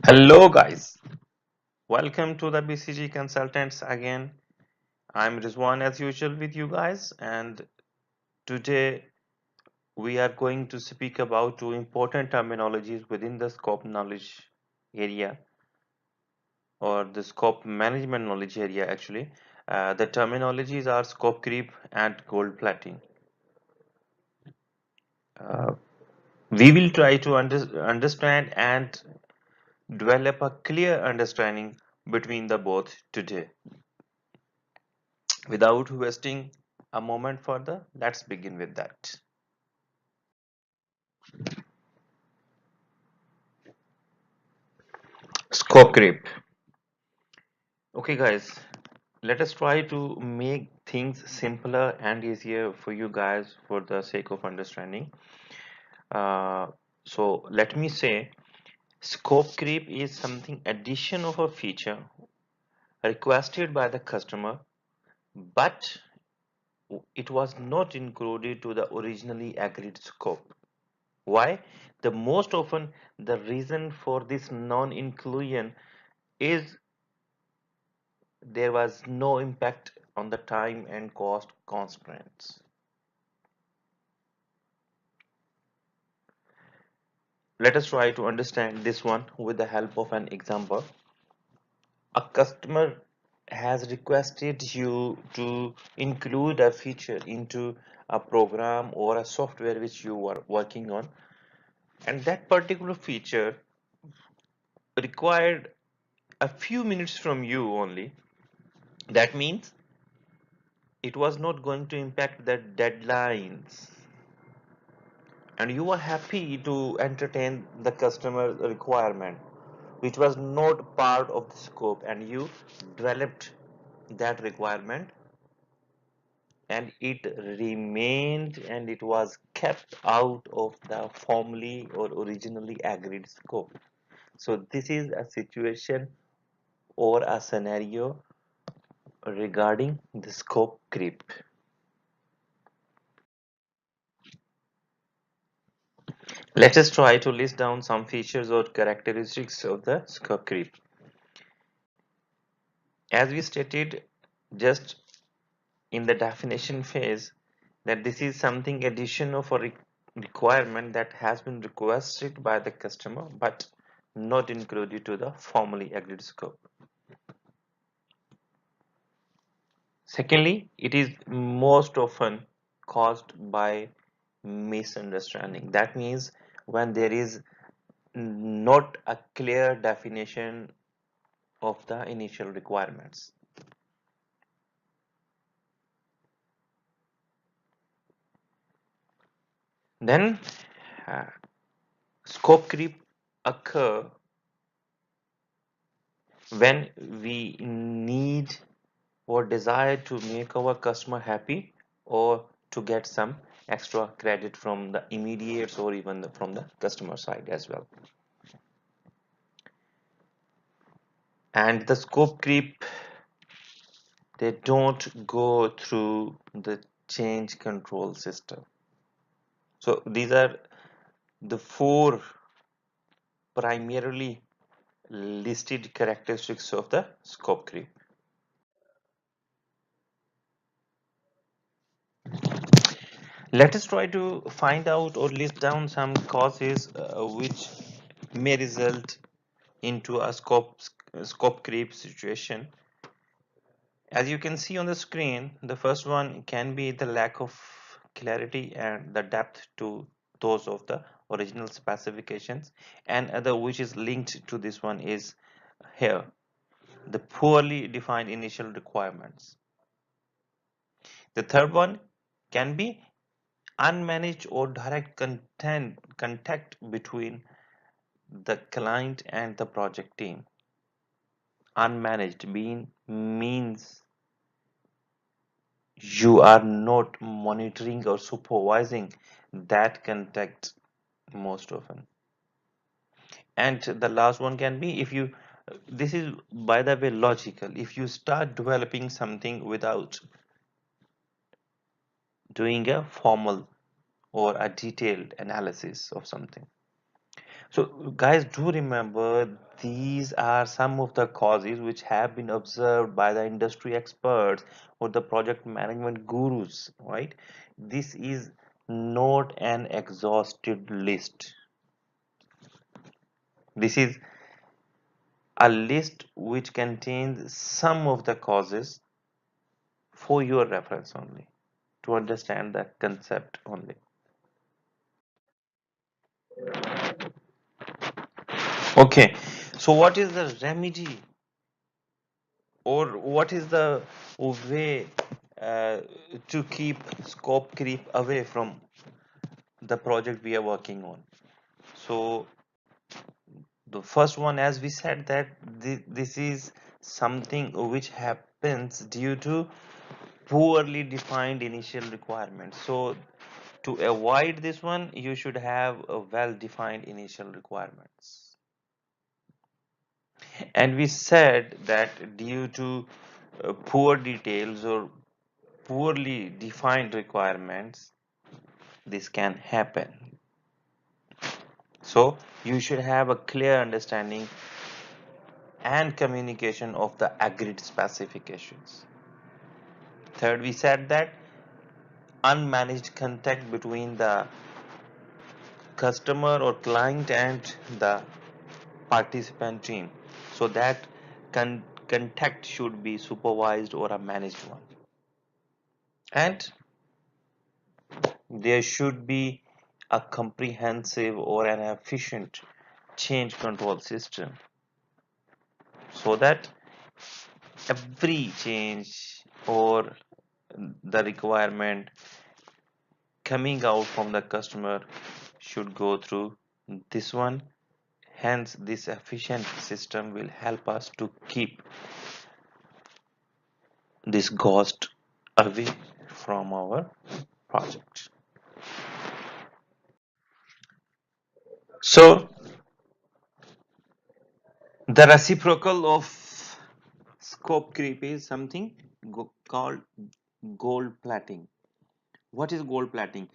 Hello guys, welcome to the BCG Consultants again. I'm Rizwan as usual with you guys, and today we are going to speak about two important terminologies within the scope knowledge area or the scope management knowledge area actually. The terminologies are scope creep and gold plating. Uh, we will try to understand and develop a clear understanding between the both today. Without wasting a moment further, let's begin with that. Scope creep. Okay, guys, let us try to make things simpler and easier for you guys for the sake of understanding. Uh, so, let me say scope creep is something addition of a feature requested by the customer, but it was not included to the originally agreed scope. Why? The most often the reason for this non-inclusion is there was no impact on the time and cost constraints. Let us try to understand this one with the help of an example. A customer has requested you to include a feature into a program or a software which you are working on, and that particular feature required a few minutes from you only. That means it was not going to impact the deadlines, and you were happy to entertain the customer requirement which was not part of the scope, and you developed that requirement, and it remained and it was kept out of the formally or originally agreed scope. So this is a situation or a scenario regarding the scope creep. Let us try to list down some features or characteristics of the scope creep. As we stated just in the definition phase, that this is something addition of a requirement that has been requested by the customer but not included to the formally agreed scope. Secondly, it is most often caused by misunderstanding. That means when there is not a clear definition of the initial requirements. Then uh, scope creep occur when we need or desire to make our customer happy or to get some extra credit from the immediates or even from the customer side as well. And the scope creep, they don't go through the change control system. So these are the four primarily listed characteristics of the scope creep. Let us try to find out or list down some causes which may result into a scope creep situation. As you can see on the screen, the first one can be the lack of clarity and the depth to those of the original specifications, and other which is linked to this one is here the poorly defined initial requirements. The third one can be unmanaged or direct contact between the client and the project team. Unmanaged means you are not monitoring or supervising that contact most often. And the last one can be, if you, this is by the way logical, if you start developing something without doing a formal or a detailed analysis of something. So, guys, do remember these are some of the causes which have been observed by the industry experts or the project management gurus, right? This is not an exhaustive list. This is a list which contains some of the causes for your reference only to understand the concept only. Okay, so what is the remedy or what is the way uh, to keep scope creep away from the project we are working on? So the first one, as we said, that this is something which happens due to poorly defined initial requirements. So to avoid this one, you should have a well defined initial requirements. And we said that due to poor details or poorly defined requirements, this can happen. So you should have a clear understanding and communication of the agreed specifications. Third, we said that unmanaged contact between the customer or client and the participant team. So that contact should be supervised or a managed one. And there should be a comprehensive or an efficient change control system so that every change or the requirement coming out from the customer should go through this one. Hence, this efficient system will help us to keep this ghost away from our project. So, the reciprocal of scope creep is something called gold plating. What is gold plating?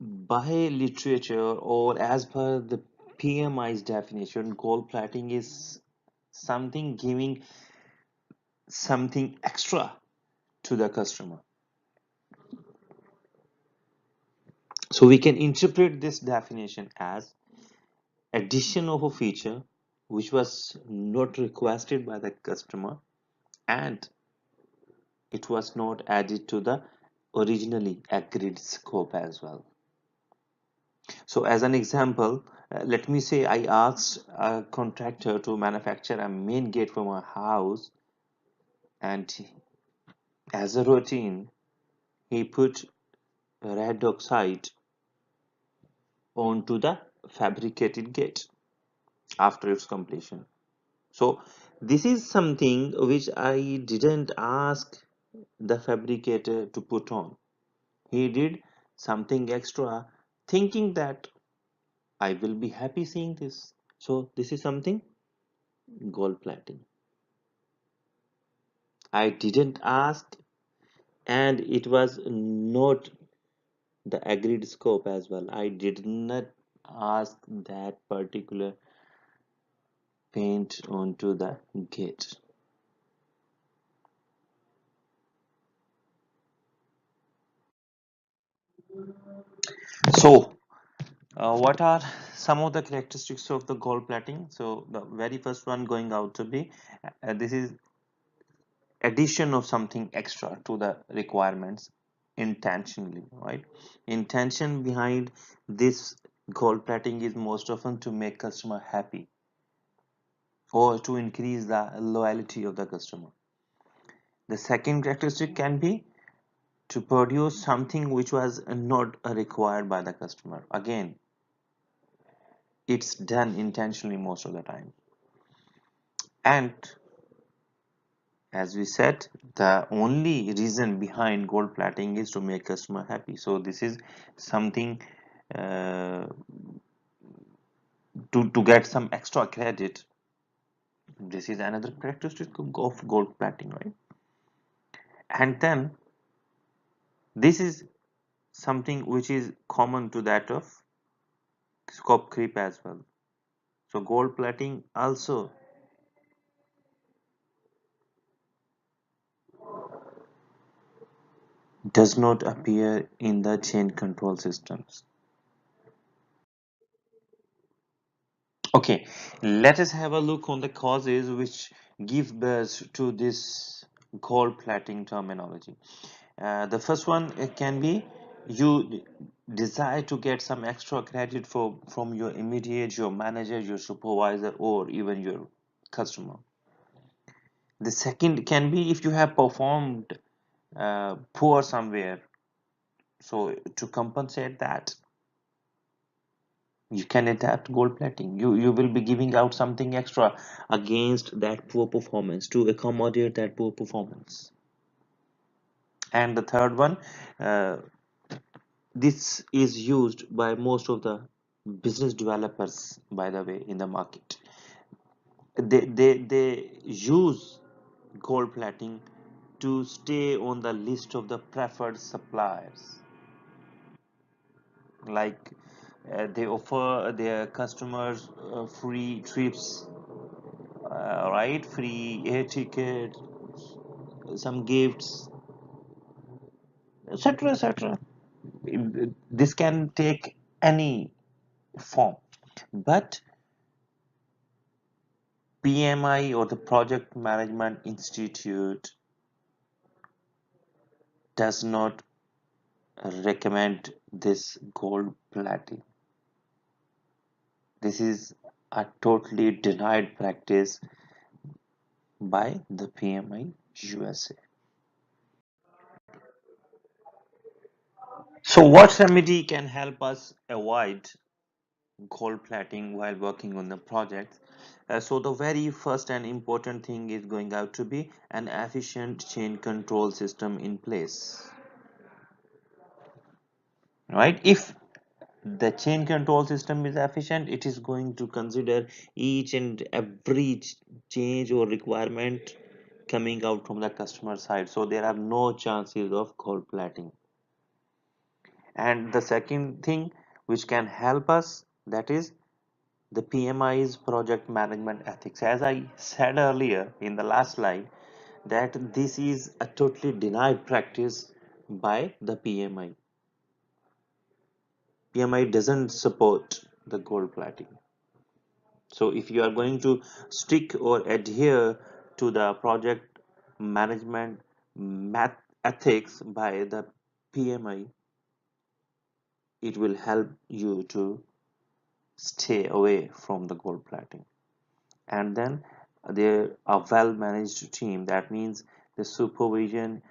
By literature or as per the PMI's definition, gold plating is something giving something extra to the customer. So we can interpret this definition as addition of a feature which was not requested by the customer and it was not added to the originally agreed scope as well. So as an example, let me say I asked a contractor to manufacture a main gate for my house, and as a routine, he put red oxide onto the fabricated gate after its completion. So this is something which I didn't ask the fabricator to put on. He did something extra, thinking that I will be happy seeing this. So this is something gold plating. I didn't ask, and it was not the agreed scope as well. I did not ask that particular paint onto the gate. So, what are some of the characteristics of the gold plating? So, the very first one going out to be this is addition of something extra to the requirements intentionally, right? Intention behind this gold plating is most often to make customer happy or to increase the loyalty of the customer. The second characteristic can be to produce something which was not required by the customer. Again, it's done intentionally most of the time. And as we said, the only reason behind gold plating is to make customer happy. So this is something uh, to get some extra credit. This is another characteristic of gold plating, right? And then this is something which is common to that of scope creep as well. So gold plating also does not appear in the chain control systems. Okay, let us have a look on the causes which give birth to this gold plating terminology. The first one, it can be you desire to get some extra credit from your immediate, your manager, your supervisor, or even your customer. The second can be if you have performed poor somewhere. So to compensate that, you can adapt gold plating. You will be giving out something extra against that poor performance to accommodate that poor performance. And the third one, uh, this is used by most of the business developers, by the way, in the market. They use gold plating to stay on the list of the preferred suppliers. Like they offer their customers free trips, right? Free air ticket, some gifts, etc., etc. This can take any form, but PMI or the Project Management Institute does not recommend this gold plating. This is a totally denied practice by the PMI USA. So, what remedy can help us avoid gold plating while working on the project? So, the very first and important thing is going out to be an efficient chain control system in place, right? If the chain control system is efficient, it is going to consider each and every change or requirement coming out from the customer side, so there are no chances of gold plating. And the second thing which can help us, that is the PMI's project management ethics. As I said earlier in the last slide, that this is a totally denied practice by the PMI. PMI doesn't support the gold plating. So if you are going to stick or adhere to the project management math ethics by the PMI, it will help you to stay away from the gold plating. And then there a well managed team, that means the supervision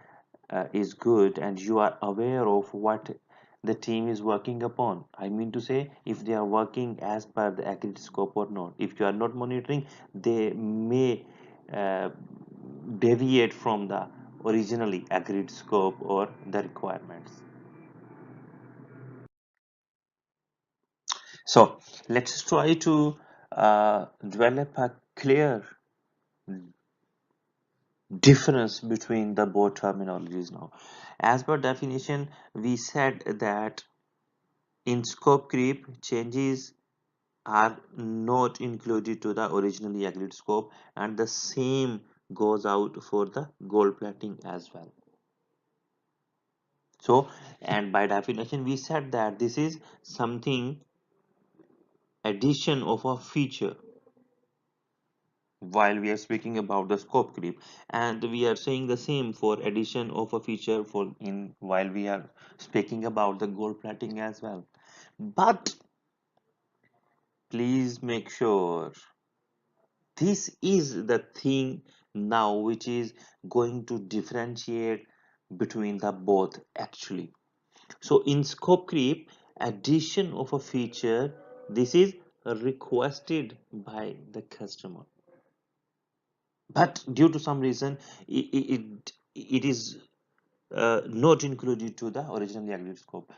is good and you are aware of what the team is working upon. I mean to say, if they are working as per the agreed scope or not. If you are not monitoring, they may uh, deviate from the originally agreed scope or the requirements. So let's try to develop a clear difference between the both terminologies now. As per definition, we said that in scope creep, changes are not included to the originally agreed scope, and the same goes out for the gold plating as well. So, and by definition, we said that this is something addition of a feature while we are speaking about the scope creep, and we are saying the same for addition of a feature for in while we are speaking about the gold plating as well. But please make sure this is the thing now which is going to differentiate between the both actually. So in scope creep, addition of a feature, this is requested by the customer, but due to some reason it is not included to the originally agreed scope.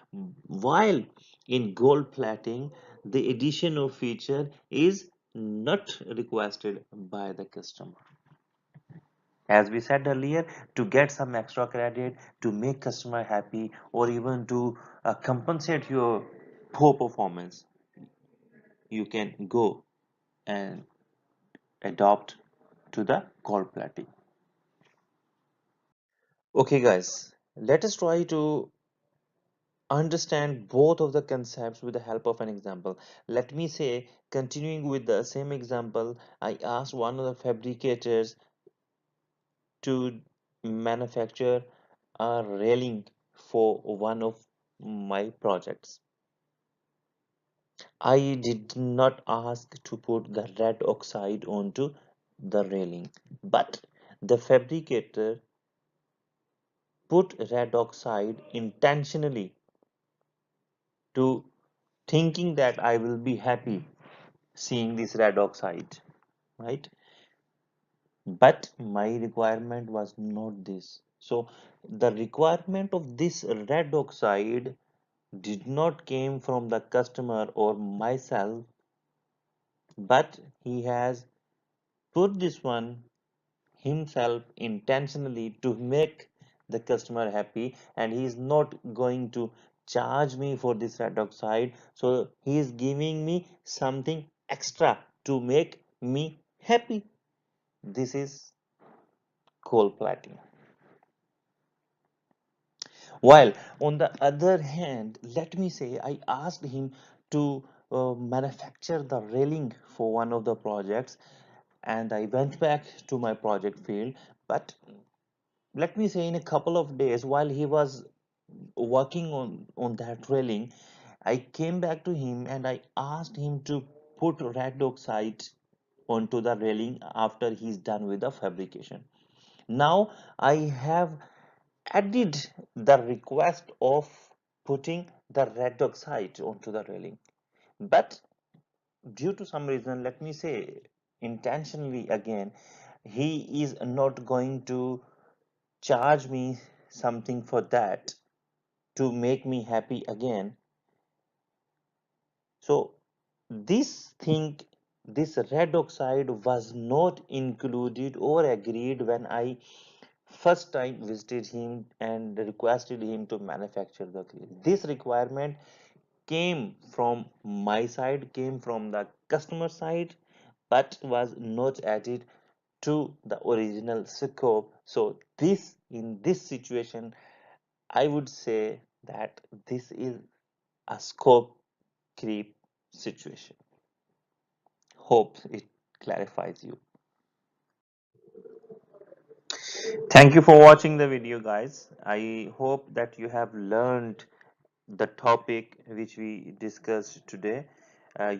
While in gold plating, the addition of feature is not requested by the customer. As we said earlier, to get some extra credit, to make customer happy, or even to compensate your poor performance, you can go and adopt to the gold plating. Okay, guys, let us try to understand both of the concepts with the help of an example. Let me say, continuing with the same example, I asked one of the fabricators to manufacture a railing for one of my projects. I did not ask to put the red oxide onto the railing, but the fabricator put red oxide intentionally to thinking that I will be happy seeing this red oxide, right? But my requirement was not this. So the requirement of this red oxide did not came from the customer or myself, but he has put this one himself intentionally to make the customer happy, and he is not going to charge me for this red oxide, so he is giving me something extra to make me happy. This is gold plating. While on the other hand, let me say I asked him to manufacture the railing for one of the projects, and I went back to my project field. But let me say in a couple of days while he was working on that railing, I came back to him and I asked him to put red oxide onto the railing after he's done with the fabrication. Now I have added the request of putting the red oxide onto the railing, but due to some reason, let me say intentionally again, he is not going to charge me something for that to make me happy again. So this thing, this red oxide was not included or agreed when I first time visited him and requested him to manufacture the cream. This requirement came from my side, came from the customer side, but was not added to the original scope. So this, in this situation, I would say that this is a scope creep situation. Hope it clarifies you. Thank you for watching the video, guys. I hope that you have learned the topic which we discussed today.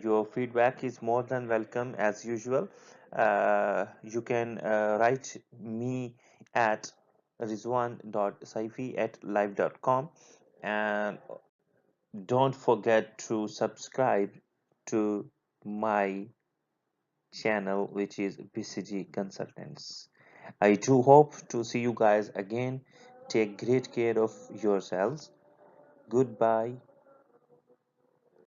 Your feedback is more than welcome as usual. You can write me at rizwan.saifi@live.com, and don't forget to subscribe to my channel, which is BCG Consultants. I do hope to see you guys again. Take great care of yourselves. Goodbye.